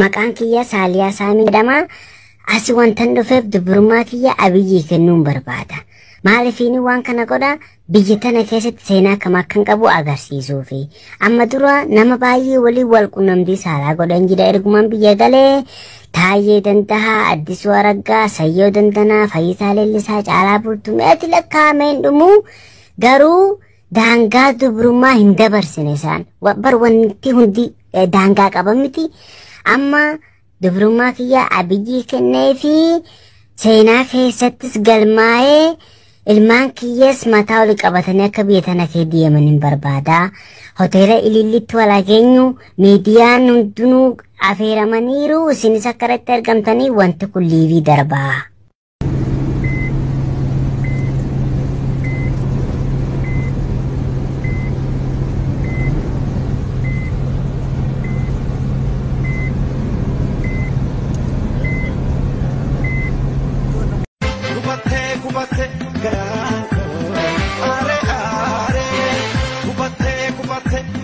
Maqaan kiyya Saaliyaa Saamii jedhama. Asi wantan dhufeef dubrummaa kiyya Abiyyii kennuun barbaada. Maaliifini waan kana godha biyya tana keessatti seenaa kam akkan qabu agarsiisuufi. Amma dura nama baay'ee walii wal qunnamtii saalaa godhan jira ergumaan biyya galee Taayyee Dandahaa, Addisuu Araggaa, Sayyoo Dandanaa, Fayyisaa Leellisaa, Caalaa Bultumee ati lakkaa'ameen dhumuu garuu daangaa dubrummaa hin dabarsine isaan. Bar wanti hundi daangaa qaba miti. Amma dubrummaa kiyya Abiyyii kenneefi seenaa keessattis galmaa'ee ilmaan kiyyas mataa oli qabatanii akka biyya tana kee deeman barbaada. Hoteela Ilillitti wal ageenyu miidiyaan hundinuu affeeramaniiru isinis akka irratti argamtanii wanti kun liivii darbaa. Kubate,